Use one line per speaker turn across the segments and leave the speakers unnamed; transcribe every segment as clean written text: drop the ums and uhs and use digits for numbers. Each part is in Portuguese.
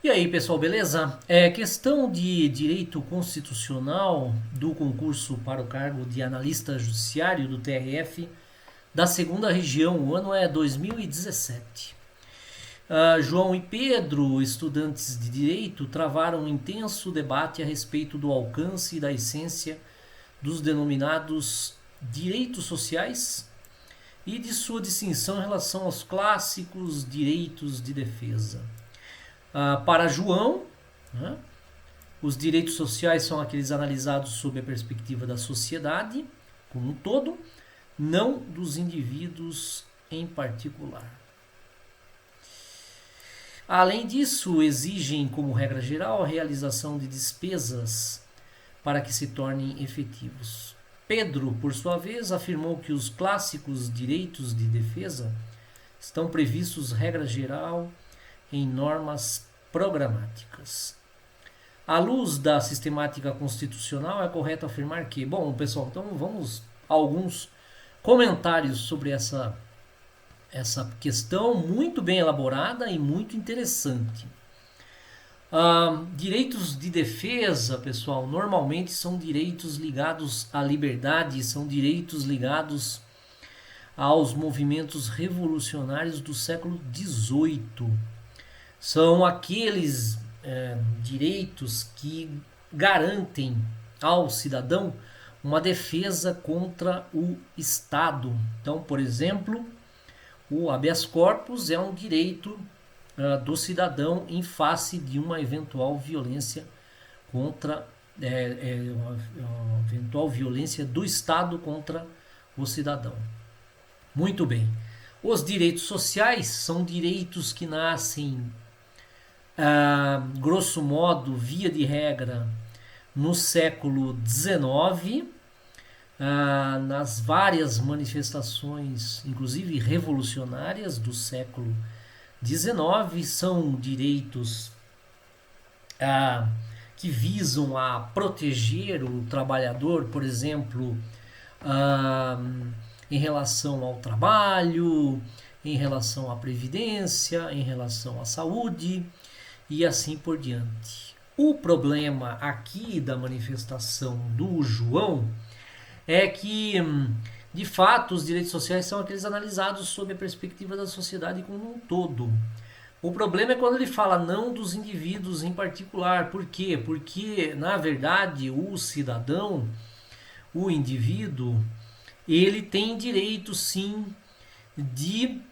E aí, pessoal, beleza? Questão de direito constitucional do concurso para o cargo de analista judiciário do TRF da segunda região, o ano é 2017. João e Pedro, estudantes de direito, travaram um intenso debate a respeito do alcance e da essência dos denominados direitos sociais e de sua distinção em relação aos clássicos direitos de defesa. Para João, né, os direitos sociais são aqueles analisados sob a perspectiva da sociedade como um todo, não dos indivíduos em particular. Além disso, exigem, como regra geral, a realização de despesas para que se tornem efetivos. Pedro, por sua vez, afirmou que os clássicos direitos de defesa estão previstos, regra geral, em normas programáticas. À luz da sistemática constitucional, é correto afirmar que, bom, pessoal, então vamos a alguns comentários sobre essa questão muito bem elaborada e muito interessante. Direitos de defesa, pessoal, normalmente são direitos ligados à liberdade, são direitos ligados aos movimentos revolucionários do século XVIII. São aqueles direitos que garantem ao cidadão uma defesa contra o Estado. Então, por exemplo, o habeas corpus é um direito do cidadão em face de uma eventual violência contra uma eventual violência do Estado contra o cidadão. Muito bem. Os direitos sociais são direitos que nascem, grosso modo, via de regra, no século XIX, nas várias manifestações, inclusive revolucionárias do século XIX, são direitos que visam a proteger o trabalhador, por exemplo, em relação ao trabalho, em relação à previdência, em relação à saúde e assim por diante. O problema aqui da manifestação do João é que, de fato, os direitos sociais são aqueles analisados sob a perspectiva da sociedade como um todo. O problema é quando ele fala não dos indivíduos em particular. Por quê? Porque, na verdade, o cidadão, o indivíduo, ele tem direito, sim, de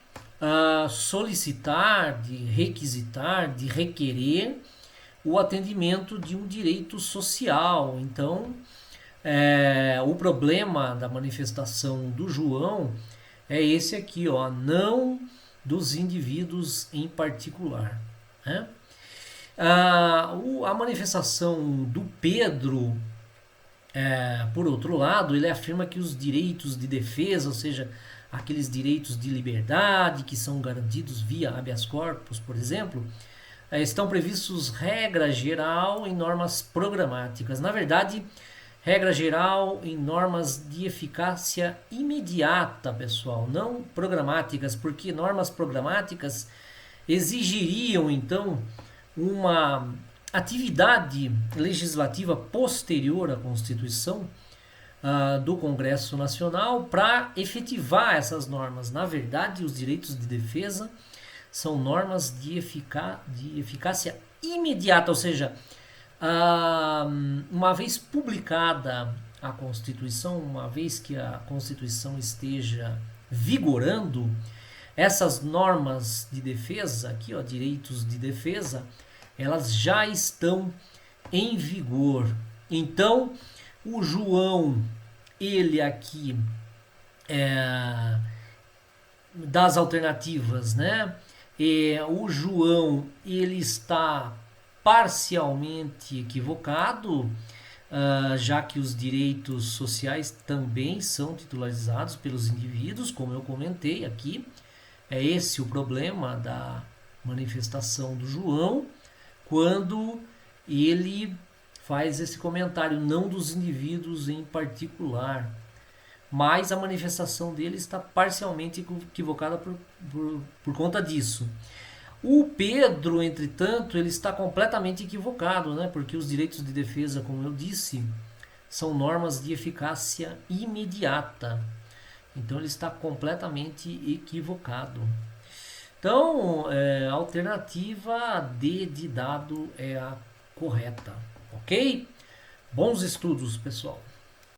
solicitar, de requisitar, de requerer o atendimento de um direito social. Então, o problema da manifestação do João é esse aqui, ó, não dos indivíduos em particular, né? A manifestação do Pedro, por outro lado, ele afirma que os direitos de defesa, ou seja, aqueles direitos de liberdade que são garantidos via habeas corpus, por exemplo, estão previstos, regra geral, em normas programáticas. Na verdade, regra geral em normas de eficácia imediata, pessoal, não programáticas, porque normas programáticas exigiriam, então, uma atividade legislativa posterior à Constituição do Congresso Nacional para efetivar essas normas. Na verdade, os direitos de defesa são normas de eficácia imediata, ou seja, uma vez publicada a Constituição, uma vez que a Constituição esteja vigorando, essas normas de defesa, aqui, ó, direitos de defesa, elas já estão em vigor. Então, o João, ele aqui, das alternativas, né? O João, ele está parcialmente equivocado, já que os direitos sociais também são titularizados pelos indivíduos, como eu comentei aqui. É esse o problema da manifestação do João, quando ele faz esse comentário, não dos indivíduos em particular, mas a manifestação dele está parcialmente equivocada por conta disso. O Pedro, entretanto, ele está completamente equivocado, né? Porque os direitos de defesa, como eu disse, são normas de eficácia imediata. Então ele está completamente equivocado. Então, a alternativa D de dado é a correta, ok? Bons estudos, pessoal.